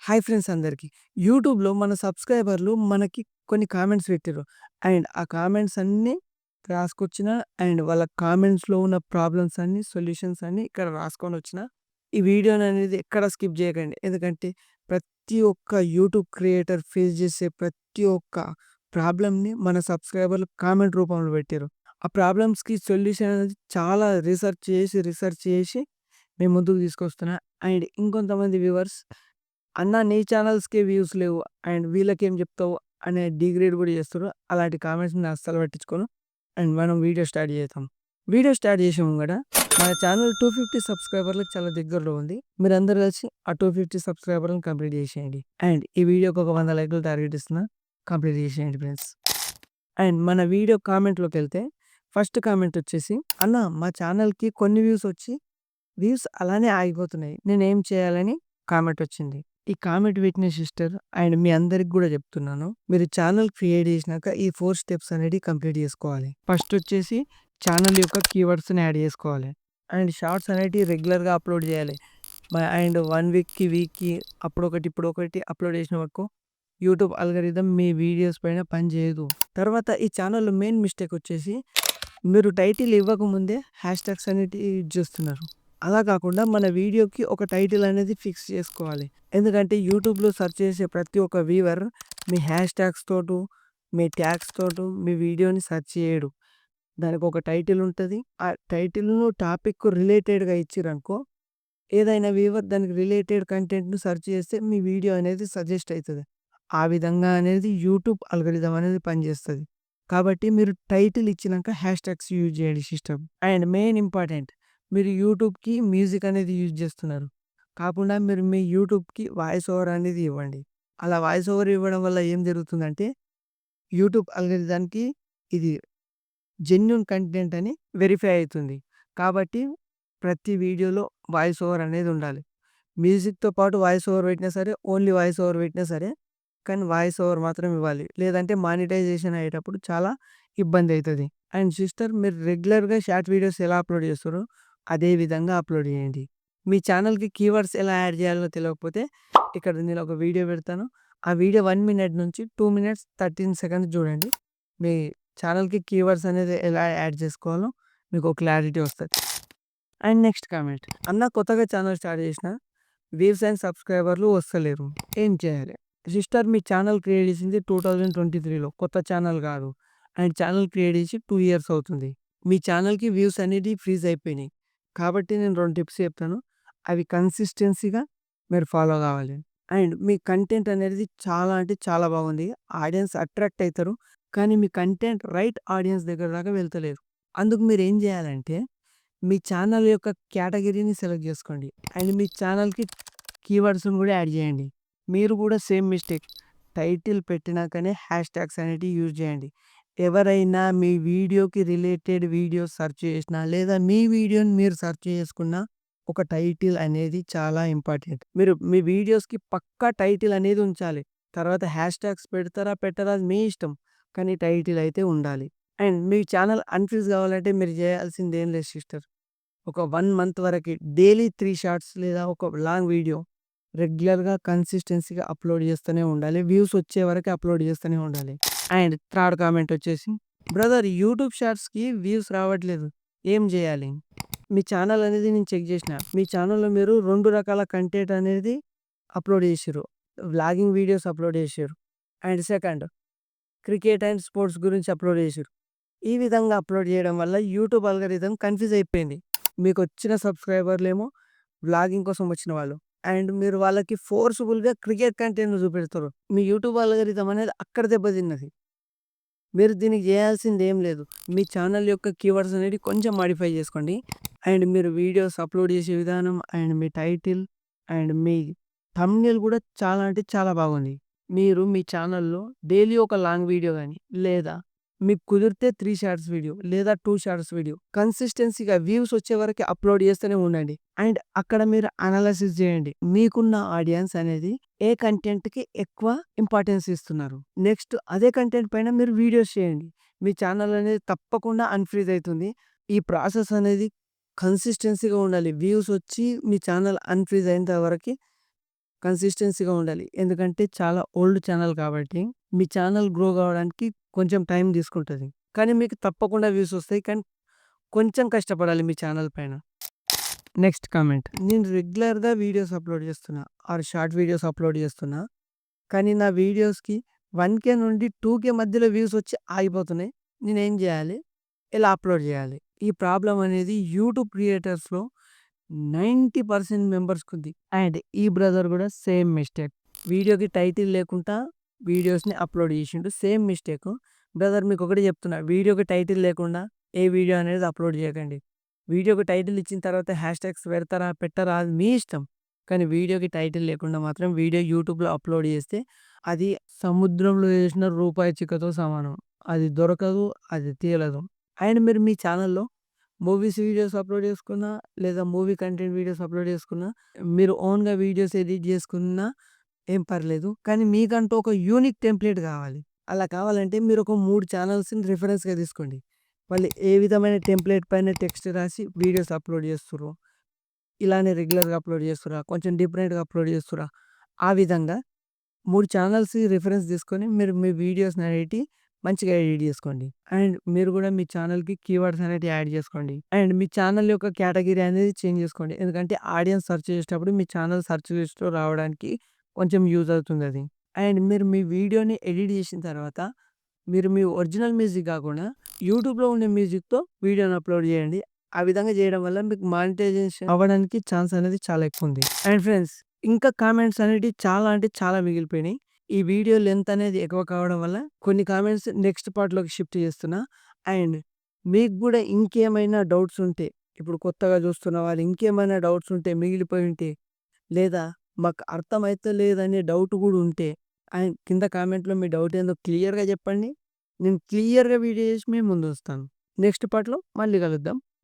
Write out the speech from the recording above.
Hi friends అందరికి. యూట్యూబ్‌లో మన సబ్‌స్క్రైబర్‌లు మనకి కొన్ని కామెంట్స్ పెట్టిర్రు. అండ్ ఆ కామెంట్స్ అన్నీ రాసుకొచ్చిన అండ్ వాళ్ళ కామెంట్స్‌లో ఉన్న ప్రాబ్లమ్స్ అన్నీ, సొల్యూషన్స్ అన్నీ ఇక్కడ రాసుకొనొచ్చిన. ఈ వీడియోననేది ఎక్కడ స్కిప్ చేయకండి. ఎందుకంటే ప్రతి ఒక్క యూట్యూబ్ క్రియేటర్ ఫేస్ చేసే ప్రతి ఒక్క ప్రాబ్లమ్‌ని మన సబ్‌స్క్రైబర్‌లు కామెంట్ రూపంలో పెట్టిర్రు. ఆ ప్రాబ్లమ్స్‌కి సొల్యూషన్ అనేది చాలా రిసర్చ్ చేసి మేము ముందుకు తీసుకొస్తున్నా. అండ్ ఇంకొంతమంది వ్యూవర్స్ అన్న నీ ఛానల్స్‌కే వ్యూస్ లేవు. అండ్ వీళ్ళకేం జెప్తావు అనే డిగ్రేడ్ గూడా చేస్తుర్రు. అలాంటి కామెంట్స్‌ని నేను అస్సలు పట్టించుకోను. అండ్ మనం వీడియో స్టార్ట్ చేద్దాం. వీడియో స్టార్ట్ చేసే ముంగడ మన ఛానల్ 250 సబ్స్క్రైబర్‌లకి చాలా దగ్గరలో ఉంది. మీరందరూ కలిసి ఆ 250 సబ్స్క్రైబర్‌లని కంప్లీట్ చేసేయండి. అండ్ ఈ వీడియోకి ఒక 100 లైకులు టార్గెట్ ఇస్తున్నా. కంప్లీట్ చేసేయండి ఫ్రెండ్స్. అండ్ మన వీడియో కామెంట్‌లోకెళ్తే ఫస్ట్ కామెంట్ వచ్చేసి, "అన్న మా ఛానల్‌కి కొన్ని వ్యూస్ వచ్చి వ్యూస్ అలానే ఆగిపోతున్నాయి. నేనేం చేయాలని?" కామెంట్ వచ్చింది. ఈ కామెంట్ పెట్టిన సిస్టర్ అండ్ మీ అందరికి గూడా చెప్తున్నాను. మీరు ఛానల్ క్రియేట్ చేసినాక ఈ 4 స్టెప్స్ అనేటివి కంప్లీట్ చేసుకోవాలి. ఫస్ట్ వచ్చేసి ఛానల్ యొక్క కీవర్డ్స్‌ని యాడ్ చేసుకోవాలి. అండ్ షార్ట్స్ అనేటివి రెగ్యులర్‌గా అప్‌లోడ్ చేయాలి. అండ్ 1 వీక్‌కి అప్పుడొకటి, ఇప్పుడొకటి అప్‌లోడ్ చేసినామనుకో యూట్యూబ్ అల్గారిథమ్ మీ వీడియోస్ పైన పని చేయదు. తర్వాత ఈ ఛానల్‌లో మెయిన్ మిస్టేక్ వచ్చేసి మీరు టైటిల్ ఇవ్వకముందే హ్యాష్ ట్యాగ్స్ అనేటివి యూజ్ చేస్తున్నారు. అలా కాకుండా మన వీడియోకి ఒక టైటిల్ అనేది ఫిక్స్ చేసుకోవాలి. ఎందుకంటే యూట్యూబ్‌లో సెర్చ్ చేసే ప్రతి ఒక్క వ్యూవర్ మీ హ్యాష్ ట్యాగ్స్ తోటు, మీ ట్యాగ్స్ తోటు మీ వీడియోని సెర్చ్ చేయడు. దానికొక టైటిల్ ఉంటది. ఆ టైటిల్‌ను టాపిక్ రిలేటెడ్‌గా ఇచ్చిర్రనుకో ఏదైనా వ్యూవర్ దానికి రిలేటెడ్ కంటెంట్‌ని సెర్చ్ చేస్తే మీ వీడియో అనేది సజెస్ట్ అయితది. ఆ విధంగా అనేది యూట్యూబ్ అల్గారిథమ్ అనేది పనిచేస్తది. కాబట్టి మీరు టైటిల్ ఇచ్చినంక హ్యాష్ ట్యాగ్స్ యూజ్ చేయండి సిస్టమ్. అండ్ మెయిన్ ఇంపార్టెంట్ మీరు యూట్యూబ్‌కి మ్యూజిక్ అనేది యూజ్ చేస్తున్నారు. కాకుండా మీరు మీ యూట్యూబ్‌కి వాయిస్ ఓవర్ అనేది ఇవ్వండి. అలా వాయిస్ ఓవర్ ఇవ్వడం వల్ల ఏం జరుగుతుందంటే యూట్యూబ్ అల్గారిథానికి ఇది జెన్యూన్ కంటెంట్ అని వెరిఫై అయితుంది. కాబట్టి ప్రతి వీడియోలో వాయిస్ ఓవర్ అనేది ఉండాలి. మ్యూజిక్‌తో పాటు వాయిస్ ఓవర్ పెట్టినా సరే, ఓన్లీ వాయిస్ ఓవర్ పెట్టినా సరే, కానీ వాయిస్ ఓవర్ మాత్రం ఇవ్వాలి. లేదంటే మానిటైజేషన్ అయ్యేటప్పుడు చాలా ఇబ్బందయితది. అండ్ సిస్టర్ మీరు రెగ్యులర్‌గా షార్ట్ వీడియోస్ ఎలా అప్‌లోడ్ చేస్తారో, అదే విధంగా అప్‌లోడ్ చేయండి. మీ ఛానల్‌కి కీవర్డ్స్ ఎలా యాడ్ చేయాలో తెలవకపోతే, ఇక్కడ నేను ఒక వీడియో పెడతాను. ఆ వీడియో 1 మినిట్ నుంచి 2 మినిట్స్ 13 సెకండ్స్ చూడండి. మీ ఛానల్‌కి కీవర్డ్స్ అనేది ఎలా యాడ్ చేసుకోవాలో మీకు క్లారిటీ వస్తది. And next comment. అన్న కొత్తగా ఛానల్ స్టార్ట్ చేసిన వ్యూస్ అండ్ సబ్స్క్రైబర్లు వస్తలేరు. ఏం చేయాలి? సిస్టర్ మీ ఛానల్ క్రియేట్ చేసింది 2023లో కొత్త ఛానల్ కాదు. అండ్ ఛానల్ క్రియేట్ చేసి 2 ఇయర్స్ అవుతుంది. మీ ఛానల్‌కి వ్యూస్ అనేది ఫ్రీజ్ అయిపోయినాయి. కాబట్టి నేను 2 టిప్స్ చెప్తాను. అవి కన్సిస్టెన్సీగా మీరు ఫాలో కావాలి. అండ్ మీ కంటెంట్ అనేది చాలా అంటే చాలా బాగుంది. ఆడియన్స్ అట్రాక్ట్ అయితారు. కానీ మీ కంటెంట్ రైట్ ఆడియన్స్ దగ్గర దాకా వెళ్తలేదు. అందుకు మీరేం చేయాలంటే మీ ఛానల్ యొక్క కేటగిరీని సెలెక్ట్ చేసుకోండి. అండ్ మీ ఛానల్‌కి కీవర్డ్స్‌ని కూడా యాడ్ చేయండి. మీరు కూడా సేమ్ మిస్టేక్ టైటిల్ పెట్టినాకనే హ్యాష్ ట్యాగ్స్ అనేటివి యూజ్ చేయండి. ఎవరైనా మీ వీడియోకి రిలేటెడ్ వీడియోస్ సెర్చ్ చేసినా, లేదా మీ వీడియోని మీరు సెర్చ్ చేసుకున్నా ఒక టైటిల్ అనేది చాలా ఇంపార్టెంట్. మీరు మీ వీడియోస్‌కి పక్కా టైటిల్ అనేది ఉంచాలి. తర్వాత హ్యాష్ ట్యాగ్స్ పెడతారా, పెట్టరా అది మీ ఇష్టం. కానీ టైటిల్ అయితే ఉండాలి. అండ్ మీ ఛానల్ అన్‌ఫ్రీజ్ కావాలంటే మీరు చేయాల్సిందేం లేదు సిస్టర్. ఒక 1 మంత్ వరకి డైలీ 3 షార్ట్స్ లేదా ఒక లాంగ్ వీడియో రెగ్యులర్‌గా కన్సిస్టెన్సీగా అప్‌లోడ్ చేస్తూనే ఉండాలి. వ్యూస్ వచ్చే వరకు అప్‌లోడ్ చేస్తూనే ఉండాలి. అండ్ థర్డ్ కామెంట్ వచ్చేసి, "బ్రదర్ యూట్యూబ్ షార్ట్స్‌కి వ్యూస్ రావట్లేదు. ఏం చేయాలి?" మీ ఛానల్ అనేది నేను చెక్ చేసిన. మీ ఛానల్‌లో మీరు 2 రకాల కంటెంట్ అనేది అప్‌లోడ్ చేసిర్రు. వ్లాగింగ్ వీడియోస్ అప్‌లోడ్ చేసిర్రు. And second cricket and sports గురించి అప్‌లోడ్ చేసిర్రు. ఈ విధంగా అప్‌లోడ్ చేయడం వల్ల యూట్యూబ్ అల్గారిథమ్ కన్‌ఫ్యూజ్ అయిపోయింది. మీకొచ్చిన సబ్‌స్క్రైబర్‌లేమో వ్లాగింగ్ కోసం వచ్చిన వాళ్ళు. అండ్ మీరు వాళ్ళకి ఫోర్స్‌బుల్‌గా క్రికెట్ కంటెంట్‌ని చూపెడతారు. మీ యూట్యూబ్ అల్గారిథమ్ అనేది అక్కడ దెబ్బతిన్నది. మీరు దీనికి చేయాల్సిందేం లేదు. మీ ఛానల్ యొక్క కీవర్డ్స్ అనేటివి కొంచెం మాడిఫై చేసుకోండి. అండ్ మీరు వీడియోస్ అప్‌లోడ్ చేసే విధానం and me title and me thumbnail కూడా చాలా అంటే చాలా బాగుంది. మీరు మీ ఛానల్‌లో డైలీ ఒక లాంగ్ వీడియో గాని, లేదా మీకు కుదిరితే 3 షార్ట్స్ వీడియో లేదా 2 షార్ట్స్ వీడియో కన్సిస్టెన్సీగా వ్యూస్ వచ్చే వరకు అప్‌లోడ్ చేస్తూనే ఉండండి. అండ్ అక్కడ మీరు అనాలిసిస్ చేయండి. మీకున్న ఆడియన్స్ అనేది ఏ కంటెంట్‌కి ఎక్కువ ఇంపార్టెన్స్ ఇస్తున్నారు. నెక్స్ట్ అదే కంటెంట్ పైన మీరు వీడియోస్ చేయండి. మీ ఛానల్ అనేది తప్పకుండా అన్‌ఫ్రీజ్ అయితుంది. ఈ ప్రాసెస్ అనేది కన్సిస్టెన్సీగా ఉండాలి. వ్యూస్ వచ్చి మీ ఛానల్ అన్‌ఫ్రీజ్ అయ్యేంత వరకి కన్సిస్టెన్సీగా ఉండాలి. ఎందుకంటే చాలా ఓల్డ్ ఛానల్ కాబట్టి మీ ఛానల్ గ్రో కావడానికి కొంచెం టైం తీసుకుంటది. కానీ మీకు తప్పకుండా వ్యూస్ వస్తాయి. కానీ కొంచెం కష్టపడాలి మీ ఛానల్ పైన. Next comment. నేను రెగ్యులర్‌గా వీడియోస్ అప్‌లోడ్ చేస్తున్నా ఆర్ షార్ట్ వీడియోస్ అప్‌లోడ్ చేస్తున్నా. కానీ నా వీడియోస్‌కి 1,000 నుండి 2,000 మధ్యలో వ్యూస్ వచ్చి ఆగిపోతున్నాయి. నేనేం చేయాలి? ఎలా అప్‌లోడ్ చేయాలి? ఈ ప్రాబ్లమ్ అనేది యూట్యూబ్ క్రియేటర్స్‌లో 90% మెంబర్స్‌కుంది. అండ్ ఈ బ్రదర్ కూడా సేమ్ మిస్టేక్. వీడియోకి టైటిల్ లేకుండా వీడియోస్‌ని అప్‌లోడ్ చేసిండు. Same mistake. బ్రదర్ మీకొకటే చెప్తున్నా. వీడియోకి టైటిల్ లేకుండా ఏ వీడియో అనేది అప్‌లోడ్ చేయకండి. వీడియోకి టైటిల్ ఇచ్చిన తర్వాత హ్యాష్‌ట్యాగ్స్ పెడతారా? పెట్టరా? అది మీ ఇష్టం. కానీ వీడియోకి టైటిల్ లేకుండా మాత్రం వీడియో యూట్యూబ్‌లో అప్‌లోడ్ చేస్తే అది సముద్రంలో ఏసిన రూపాయి చిక్కతో సమానం. అది దొరకదు. అది తేలదు. అండ్ మీరు మీ ఛానల్‌లో మూవీస్ వీడియోస్ అప్‌లోడ్ చేసుకున్నా, లేదా మూవీ కంటెంట్ వీడియోస్ అప్‌లోడ్ చేసుకున్నా, మీరు ఓన్‌గా వీడియోస్ ఎడిట్ చేసుకున్నా ఏం పర్లేదు. కానీ మీకంటూ ఒక యూనిక్ టెంప్లేట్ కావాలి. అలా కావాలంటే మీరు ఒక 3 ఛానల్స్‌ని రిఫరెన్స్‌గా తీసుకోండి. వాళ్ళు ఏ విధమైన టెంప్లేట్ పైన టెక్స్ట్ రాసి వీడియోస్ అప్‌లోడ్ చేస్తుర్రో, ఇలానే రెగ్యులర్‌గా అప్‌లోడ్ చేస్తుర్రా, కొంచెం డిఫరెంట్‌గా అప్‌లోడ్ చేస్తుర్రా, ఆ విధంగా 3 ఛానల్స్ రిఫరెన్స్ తీసుకొని మీరు మీ వీడియోస్‌ని అనేటివి మంచిగా ఎడిట్ చేసుకోండి. అండ్ మీరు కూడా మీ ఛానల్‌కి కీవర్డ్స్ అనేటివి యాడ్ చేసుకోండి. అండ్ మీ ఛానల్ యొక్క కేటగిరీ అనేది చేంజ్ చేసుకోండి. ఎందుకంటే ఆడియన్స్ సెర్చ్ చేసేటప్పుడు మీ ఛానల్ సెర్చ్ లిస్ట్‌లో రావడానికి కొంచెం యూజ్ అవుతుందది. అండ్ మీరు మీ వీడియోని ఎడిట్ చేసిన తర్వాత మీరు మీ ఒరిజినల్ మ్యూజిక్ కాకుండా యూట్యూబ్‌లో ఉండే మ్యూజిక్‌తో వీడియోని అప్‌లోడ్ చేయండి. ఆ విధంగా చేయడం వల్ల మీకు మానిటైజేషన్ అవ్వడానికి ఛాన్స్ అనేది చాలా ఎక్కువుంది. అండ్ ఫ్రెండ్స్, ఇంకా కామెంట్స్ అనేటివి చాలా అంటే చాలా మిగిలిపోయినాయి. ఈ వీడియో లెంత్ అనేది ఎక్కువ కావడం వల్ల కొన్ని కామెంట్స్ నెక్స్ట్ పార్ట్‌లోకి షిఫ్ట్ చేస్తున్నా. అండ్ మీకు గూడా ఇంకేమైనా డౌట్స్ ఉంటే, ఇప్పుడు కొత్తగా చూస్తున్న వాళ్ళు ఇంకేమైనా డౌట్స్ ఉంటే మిగిలిపోయి ఉంటే, లేదా మాకు అర్థమైతలేదనే డౌట్ గూడా ఉంటే, అండ్ కింద కామెంట్‌లో మీ డౌట్ ఏందో క్లియర్‌గా చెప్పండి. నేను క్లియర్‌గా వీడియో చేసి మీ ముందుంచుతాను. నెక్స్ట్ పార్ట్‌లో మళ్ళీ కలుద్దాం.